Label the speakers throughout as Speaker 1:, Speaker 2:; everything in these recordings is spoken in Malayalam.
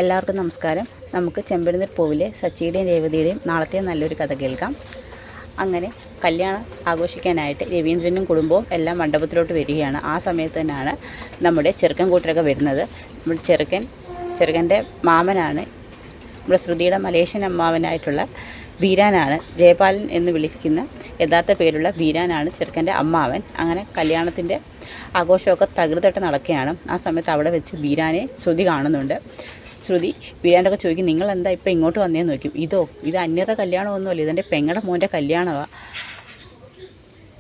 Speaker 1: എല്ലാവർക്കും നമസ്കാരം. നമുക്ക് ചെമ്പഴുന്നൂർ പൂവിലെ സച്ചിയുടെയും രേവതിയുടെയും നാളത്തെ നല്ലൊരു കഥ കേൾക്കാം. അങ്ങനെ കല്യാണം ആഘോഷിക്കാനായിട്ട് രവീന്ദ്രനും കുടുംബവും എല്ലാം മണ്ഡപത്തിലോട്ട് വരികയാണ്. ആ സമയത്ത് തന്നെയാണ് നമ്മുടെ ചെറുക്കൻ കൂട്ടരൊക്കെ വരുന്നത്. നമ്മുടെ ചെറുക്കൻ്റെ മാമനാണ്, നമ്മുടെ ശ്രുതിയുടെ മലേഷ്യൻ അമ്മാവനായിട്ടുള്ള വീരാനാണ്. ജയപാലൻ എന്ന് വിളിക്കുന്ന യഥാർത്ഥ പേരുള്ള വീരാനാണ് ചെറുക്കൻ്റെ അമ്മാവൻ. അങ്ങനെ കല്യാണത്തിൻ്റെ ആഘോഷമൊക്കെ തകൃതിട്ട് നടക്കുകയാണ്. ആ സമയത്ത് അവിടെ വെച്ച് വീരാനെ ശ്രുതി കാണുന്നുണ്ട്. ശ്രുതി വീരാൻ്റെയൊക്കെ ചോദിക്കും, നിങ്ങൾ എന്താ ഇപ്പം ഇങ്ങോട്ട് വന്നേന്ന് ചോദിക്കും. ഇത് അന്യരുടെ കല്യാണമൊന്നുമല്ല, ഇതെൻ്റെ പെങ്ങളുടെ മോൻ്റെ കല്യാണമാണ്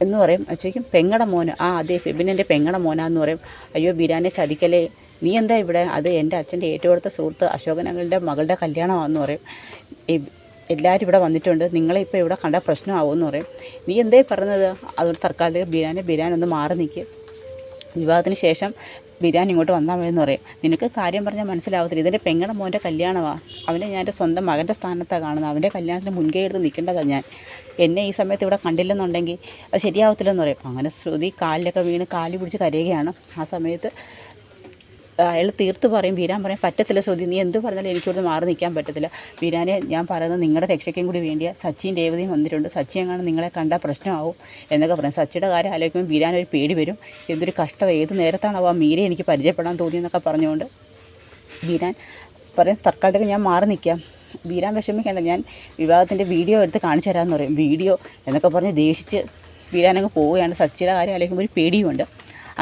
Speaker 1: എന്ന് പറയും. ചോദിക്കും, പെങ്ങളുടെ മോന്? ആ അതെ, ഫെബിൻ എൻ്റെ പെങ്ങളുടെ മോനാന്ന് പറയും. അയ്യോ വീരാനെ ചതിക്കലേ, നീ എന്താ ഇവിടെ? അത് എൻ്റെ അച്ഛൻ്റെ ഏറ്റവും അടുത്ത സുഹൃത്ത് അശോകനങ്ങളുടെ മകളുടെ കല്യാണമാണെന്ന് പറയും. എല്ലാവരും ഇവിടെ വന്നിട്ടുണ്ട്, നിങ്ങളെ ഇപ്പോൾ ഇവിടെ കണ്ട പ്രശ്നമാവുമെന്ന് പറയും. നീ എന്തേ പറഞ്ഞത്? അതുകൊണ്ട് തൽക്കാലത്തേക്ക് ബിരാൻ ഒന്ന് മാറി നിൽക്കുക, വിവാഹത്തിന് ശേഷം ബിരാൻ ഇങ്ങോട്ട് വന്നാൽ മതി എന്ന് പറയും. നിനക്ക് കാര്യം പറഞ്ഞാൽ മനസ്സിലാവത്തില്ല, ഇതിൻ്റെ പെങ്ങളുടെ മോൻ്റെ കല്യാണമാണ്. അവനെ ഞാൻ എൻ്റെ സ്വന്തം മകൻ്റെ സ്ഥാനത്താണ് കാണുന്നത്. അവൻ്റെ കല്യാണത്തിന് മുൻകൈ എടുത്ത് നിൽക്കേണ്ടതാണ് ഞാൻ. എന്നെ ഈ സമയത്ത് ഇവിടെ കണ്ടില്ലെന്നുണ്ടെങ്കിൽ അത് ശരിയാവത്തില്ലെന്ന് പറയും. അങ്ങനെ ശ്രുതി കാലിലൊക്കെ വീണ് കാല് പിടിച്ച് കരയുകയാണ്. ആ സമയത്ത് അയാൾ തീർത്ത് പറയും, വീരാൻ പറയും, പറ്റത്തില്ല ശ്രുതി, നീ എന്ത് പറഞ്ഞാലും എനിക്കിവിടെ മാറി നിൽക്കാൻ പറ്റത്തില്ല. വീരാനെ ഞാൻ പറയുന്നത് നിങ്ങളുടെ രക്ഷയ്ക്കും കൂടി വേണ്ടിയാണ്. സച്ചിയും രേവതിയും വന്നിട്ടുണ്ട്, സച്ചി എങ്ങാനും നിങ്ങളെ കണ്ടാൽ പ്രശ്നമാവും എന്നൊക്കെ പറയും. സച്ചിയുടെ കാര്യം ആലോചിക്കുമ്പോൾ വീരാൻ ഒരു പേടി വരും. എന്തൊരു കഷ്ടം, ഏത് നേരത്താണോ ആ മീരെ എനിക്ക് പരിചയപ്പെടാൻ തോന്നിയെന്നൊക്കെ പറഞ്ഞുകൊണ്ട് വീരാൻ പറയും, തൽക്കാലത്തേക്ക് ഞാൻ മാറി നിൽക്കാം. വീരാൻ വിഷമിക്കേണ്ട, ഞാൻ വിവാഹത്തിൻ്റെ വീഡിയോ എടുത്ത് കാണിച്ചു തരാമെന്ന് പറയും. വീഡിയോ എന്നൊക്കെ പറഞ്ഞ് ദേഷിച്ച് വീരാനങ്ങ് പോവുകയാണ്. സച്ചിയുടെ കാര്യം ആലോചിക്കുമ്പോൾ ഒരു പേടിയുമുണ്ട്.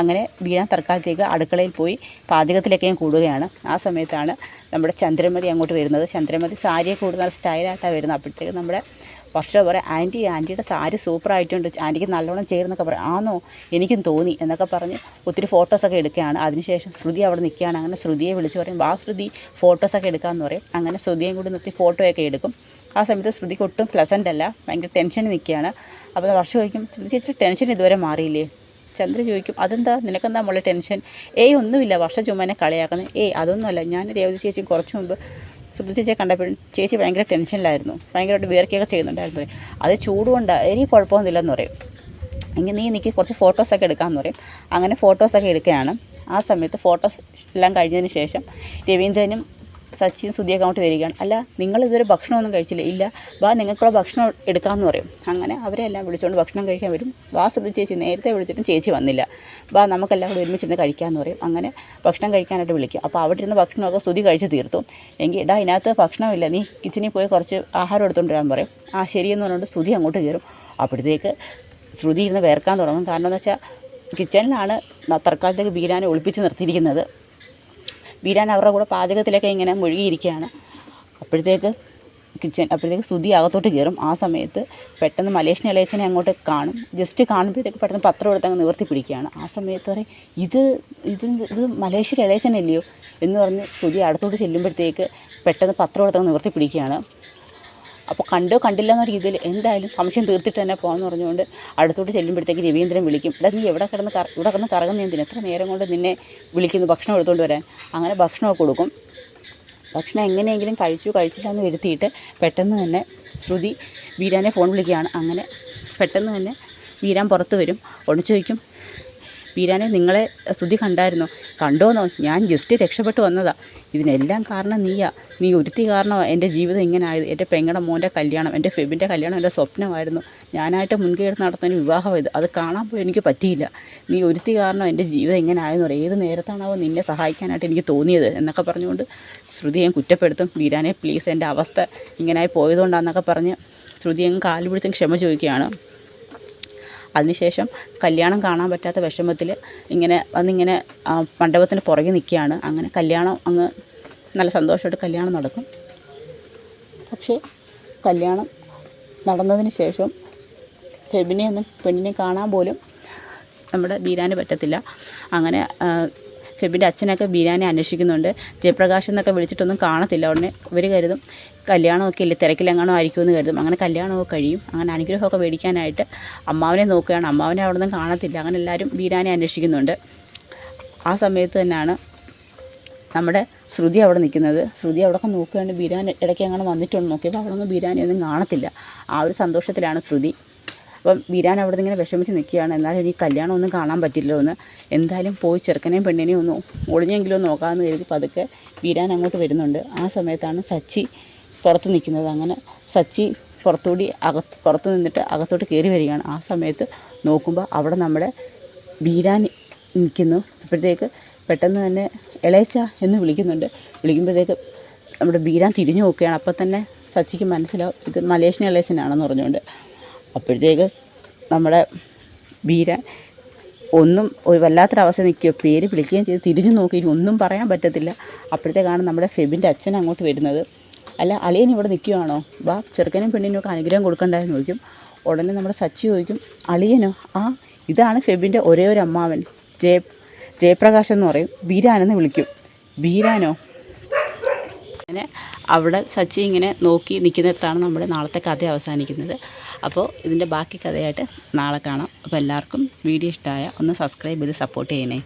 Speaker 1: അങ്ങനെ വീരാൻ തൽക്കാലത്തേക്ക് അടുക്കളയിൽ പോയി പാചകത്തിലൊക്കെ കൂടുകയാണ്. ആ സമയത്താണ് നമ്മുടെ ചന്ദ്രമതി അങ്ങോട്ട് വരുന്നത്. ചന്ദ്രമതി സാരിയെ കൂടുതൽ സ്റ്റൈലായിട്ടാണ് വരുന്നത്. അപ്പോഴത്തേക്ക് നമ്മുടെ വർഷ പറയാം, ആൻറ്റിയുടെ സാരി സൂപ്പറായിട്ടുണ്ട്, ആൻറ്റിക്ക് നല്ലോണം ചേരുന്നൊക്കെ പറയാം. ആണോ, എനിക്കും തോന്നി എന്നൊക്കെ പറഞ്ഞ് ഒത്തിരി ഫോട്ടോസൊക്കെ എടുക്കുകയാണ്. അതിനുശേഷം ശ്രുതി അവിടെ നിൽക്കുകയാണ്. അങ്ങനെ ശ്രുതിയെ വിളിച്ച് പറയും, വാ ശ്രുതി, ഫോട്ടോസൊക്കെ എടുക്കാമെന്ന് പറയും. അങ്ങനെ ശ്രുതിയും കൂടി നിർത്തി ഫോട്ടോയൊക്കെ എടുക്കും. ആ സമയത്ത് ശ്രുതിക്ക് ഒട്ടും പ്ലസൻ്റ് അല്ല, ഭയങ്കര ടെൻഷനിൽ നിൽക്കുകയാണ്. അപ്പോൾ വർഷം ചോദിക്കും, ശ്രുതി ചേച്ചിയുടെ ടെൻഷൻ ഇതുവരെ മാറിയില്ലേ? ചന്ദ്ര ചോദിക്കും, അതെന്താ, നിനക്കെന്താ മോളെ ടെൻഷൻ? ഒന്നുമില്ല, വർഷം ചുമ്മാ എന്നെ കളിയാക്കുന്നത്. അതൊന്നുമല്ല, ഞാൻ രേവതി ചേച്ചി കുറച്ച് മുമ്പ് ശ്രുതി ചേച്ചിയെ കണ്ടപ്പോഴും ചേച്ചി ഭയങ്കര ടെൻഷനിലായിരുന്നു, ഭയങ്കരമായിട്ട് വിയർക്കുകയൊക്കെ ചെയ്യുന്നുണ്ടായിരുന്നു. അത് ചൂടുകൊണ്ടാണ്, എനിക്ക് കുഴപ്പമൊന്നുമില്ലെന്ന് പറയും. എങ്കിൽ നീ എനിക്ക് കുറച്ച് ഫോട്ടോസൊക്കെ എടുക്കാമെന്ന് പറയും. അങ്ങനെ ഫോട്ടോസൊക്കെ എടുക്കുകയാണ്. ആ സമയത്ത് ഫോട്ടോസ് എല്ലാം കഴിഞ്ഞതിന് ശേഷം രവീന്ദ്രനും സച്ചിയും ശ്രുതിയൊക്കെ അങ്ങോട്ട് വരികയാണ്. അല്ല, നിങ്ങളിതുവരെ ഭക്ഷണമൊന്നും കഴിച്ചില്ല? ഇല്ല, വാ നിങ്ങൾക്കുള്ള ഭക്ഷണം എടുക്കാമെന്ന് പറയും. അങ്ങനെ അവരെല്ലാം വിളിച്ചുകൊണ്ട് ഭക്ഷണം കഴിക്കാൻ വരും. വാ ശ്രുതി ചേച്ചി, നേരത്തെ വിളിച്ചിട്ടും ചേച്ചി വന്നില്ല, വാ നമുക്കെല്ലാം കൂടി ഒരുമിച്ചിരുന്ന് കഴിക്കാമെന്ന് പറയും. അങ്ങനെ ഭക്ഷണം കഴിക്കാനായിട്ട് വിളിക്കും. അപ്പോൾ അവിടെ ഇരുന്ന് ഭക്ഷണമൊക്കെ ശ്രുതി കഴിച്ച് തീർത്തു. എങ്കിൽ ഇതിനകത്ത് ഭക്ഷണമില്ല, നീ കിച്ചണിൽ പോയി കുറച്ച് ആഹാരം എടുത്തുകൊണ്ട് വരാൻ പറയും. ആ ശരിയെന്ന് പറഞ്ഞുകൊണ്ട് ശ്രുതി അങ്ങോട്ട് കയറും. അപ്പോഴത്തേക്ക് ശ്രുതി ഇരുന്ന് വേർക്കാൻ തുടങ്ങും. കാരണം എന്ന് വെച്ചാൽ കിച്ചണിലാണ് തൽക്കാലത്തേക്ക് വീരാനെ ഒളിപ്പിച്ച് നിർത്തിയിരിക്കുന്നത്. വീരാൻ അവരുടെ കൂടെ പാചകത്തിലൊക്കെ ഇങ്ങനെ മുഴുകിയിരിക്കുകയാണ്. അപ്പോഴത്തേക്ക് ശ്രുതി അകത്തോട്ട് കയറും. ആ സമയത്ത് പെട്ടെന്ന് മലേഷ്യൻ ഇളയച്ചനെ അങ്ങോട്ട് കാണും. ജസ്റ്റ് കാണുമ്പോഴത്തേക്ക് പെട്ടെന്ന് പത്രം എടുത്ത് അങ്ങ് നിവർത്തി പിടിക്കുകയാണ്. ആ സമയത്ത് പറയും, ഇത് മലേഷ്യൻ ഇളയച്ചനല്ലയോ എന്ന് പറഞ്ഞ് ശ്രുതി അടുത്തോട്ട് ചെല്ലുമ്പോഴത്തേക്ക് പെട്ടെന്ന് പത്രം എടുത്ത് അങ്ങ് നിവർത്തി പിടിക്കുകയാണ്. അപ്പോൾ കണ്ടില്ല എന്ന രീതിയിൽ എന്തായാലും സംശയം തീർത്തിട്ട് തന്നെ പോകാമെന്ന് പറഞ്ഞുകൊണ്ട് അടുത്തോട്ട് ചെല്ലുമ്പോഴത്തേക്ക് രവീന്ദ്രൻ വിളിക്കും, നീ ഇവിടെ കിടന്ന് കറങ്ങുന്ന എന്തിന്, എത്ര നേരം കൊണ്ട് നിന്നെ വിളിക്കുന്നു ഭക്ഷണം എടുത്തുകൊണ്ട് വരാൻ. അങ്ങനെ ഭക്ഷണമൊക്കെ കൊടുക്കും. ഭക്ഷണം എങ്ങനെയെങ്കിലും കഴിച്ചില്ല എന്ന് വരുത്തിയിട്ട് പെട്ടെന്ന് തന്നെ ശ്രുതി വീരാനെ ഫോൺ വിളിക്കുകയാണ്. അങ്ങനെ പെട്ടെന്ന് തന്നെ വീരാൻ പുറത്ത് വരും. ഒന്ന് ചോദിക്കും, വീരാനെ നിങ്ങളെ ശ്രുതി കണ്ടായിരുന്നോ? കണ്ടോന്നോ? ഞാൻ ജസ്റ്റ് രക്ഷപ്പെട്ടു വന്നതാ, ഇതിനെല്ലാം കാരണം നീ ഒരുത്തി കാരണമാണ് എൻ്റെ ജീവിതം ഇങ്ങനെ ആയത്. എൻ്റെ പെങ്ങളുടെ മോൻ്റെ കല്യാണം, എൻ്റെ ഫെബിൻ്റെ കല്യാണം എൻ്റെ സ്വപ്നമായിരുന്നു. ഞാനായിട്ട് മുൻകൈ എടുത്ത് നടത്തുന്ന വിവാഹം ഇത്, അത് കാണാൻ പോയി എനിക്ക് പറ്റിയില്ല. നീ ഒരുത്തി കാരണം എൻ്റെ ജീവിതം ഇങ്ങനെ ആയെന്ന് പറയും. ഏത് നേരത്താണാവോ നിന്നെ സഹായിക്കാനായിട്ട് എനിക്ക് തോന്നിയത് എന്നൊക്കെ പറഞ്ഞുകൊണ്ട് ശ്രുതിയെ കുറ്റപ്പെടുത്തും. വീരാനെ പ്ലീസ്, എൻ്റെ അവസ്ഥ ഇങ്ങനായി പോയതുകൊണ്ടാണെന്നൊക്കെ പറഞ്ഞ് ശ്രുതിയെ കാല് പിടിച്ചും ക്ഷമ ചോദിക്കുകയാണ്. അതിനുശേഷം കല്യാണം കാണാൻ പറ്റാത്ത വിഷമത്തിൽ അന്നിങ്ങനെ മണ്ഡപത്തിന് പുറകെ നിൽക്കുകയാണ്. അങ്ങനെ കല്യാണം അങ്ങ് നല്ല സന്തോഷമായിട്ട് കല്യാണം നടക്കും. പക്ഷേ കല്യാണം നടന്നതിന് ശേഷം പെണ്ണിനെ കാണാൻ പോലും നമ്മുടെ വീരാന് പറ്റത്തില്ല. അങ്ങനെ ഫെബിൻ്റെ അച്ഛനൊക്കെ വീരാനെ അന്വേഷിക്കുന്നുണ്ട്. ജയപ്രകാശ് എന്നൊക്കെ വിളിച്ചിട്ടൊന്നും കാണത്തില്ല. ഉടനെ ഇവർ കരുതും കല്യാണമൊക്കെ ഇല്ലേ, തിരക്കിലെങ്ങാനോ ആയിരിക്കുമെന്ന് കരുതും. അങ്ങനെ കല്യാണമൊക്കെ കഴിയും. അങ്ങനെ അനുഗ്രഹമൊക്കെ മേടിക്കാനായിട്ട് അമ്മാവനെ നോക്കുകയാണ്. അമ്മാവനെ അവിടെ നിന്നും കാണത്തില്ല. അങ്ങനെ എല്ലാവരും വീരാനെ അന്വേഷിക്കുന്നുണ്ട്. ആ സമയത്ത് തന്നെയാണ് നമ്മുടെ ശ്രുതി അവിടെ നിൽക്കുന്നത്. ശ്രുതി അവിടെയൊക്കെ നോക്കുകയാണ്, വീരാൻ ഇടയ്ക്ക് അങ്ങനെ വന്നിട്ടുണ്ടോ നോക്കിയപ്പോൾ അവിടെ ഒന്നും വീരാനെ ഒന്നും കാണത്തില്ല. ആ ഒരു സന്തോഷത്തിലാണ് ശ്രുതി. അപ്പം വീരാൻ അവിടെ നിന്ന് ഇങ്ങനെ വിഷമിച്ച് നിൽക്കുകയാണ്. എന്നാലും എനിക്ക് കല്യാണം ഒന്നും കാണാൻ പറ്റില്ലോ എന്ന്. എന്തായാലും പോയി ചെറുക്കനെയും പെണ്ണിനെയും ഒന്ന് ഒളിഞ്ഞെങ്കിലും നോക്കാമെന്ന് കരുതി പതുക്കെ വീരാൻ അങ്ങോട്ട് വരുന്നുണ്ട്. ആ സമയത്താണ് സച്ചി പുറത്ത് നിൽക്കുന്നത്. അങ്ങനെ സച്ചി പുറത്ത് നിന്നിട്ട് അകത്തോട്ട് കയറി വരികയാണ്. ആ സമയത്ത് നോക്കുമ്പോൾ അവിടെ നമ്മുടെ വീരാൻ നിൽക്കുന്നു. അപ്പോഴത്തേക്ക് പെട്ടെന്ന് തന്നെ ഇളയച്ച എന്ന് വിളിക്കുമ്പോഴത്തേക്ക് നമ്മുടെ വീരാൻ തിരിഞ്ഞു നോക്കുകയാണ്. അപ്പോൾ തന്നെ സച്ചിക്ക് മനസ്സിലാവും ഇത് മലേഷ്യൻ ഇളയച്ചനാണെന്ന് പറഞ്ഞുകൊണ്ട്. അപ്പോഴത്തേക്ക് നമ്മുടെ വീരാൻ ഒന്നും ഒരു വല്ലാത്തൊരവസ്ഥ നിൽക്കുകയോ, പേര് വിളിക്കുകയും ചെയ്ത് തിരിഞ്ഞു നോക്കി ഒന്നും പറയാൻ പറ്റത്തില്ല. അപ്പോഴത്തേക്കാണ് നമ്മുടെ ഫെബിൻ്റെ അച്ഛൻ അങ്ങോട്ട് വരുന്നത്. അല്ല, അളിയൻ ഇവിടെ നിൽക്കുകയാണോ, വാ ചെറുക്കനും പെണ്ണിനും ഒക്കെ അനുഗ്രഹം കൊടുക്കണ്ടായെന്ന് ചോദിക്കും. ഉടനെ നമ്മുടെ സച്ചി ചോദിക്കും, അളിയനോ? ആ, ഇതാണ് ഫെബിൻ്റെ ഒരേ ഒരു അമ്മാവൻ, ജയപ്രകാശ് എന്ന് പറയും, വീരാനെന്ന് വിളിക്കും. വീരാനോ? അങ്ങനെ അവിടെ സച്ചി ഇങ്ങനെ നോക്കി നിൽക്കുന്നിടത്താണ് നമ്മുടെ നാളത്തെ കഥ അവസാനിക്കുന്നത്. അപ്പോൾ ഇതിൻ്റെ ബാക്കി കഥയായിട്ട് നാളെ കാണാം. അപ്പോൾ എല്ലാവർക്കും വീഡിയോ ഇഷ്ടമായ ഒന്ന് സബ്സ്ക്രൈബ് ചെയ്ത് സപ്പോർട്ട് ചെയ്യണേ.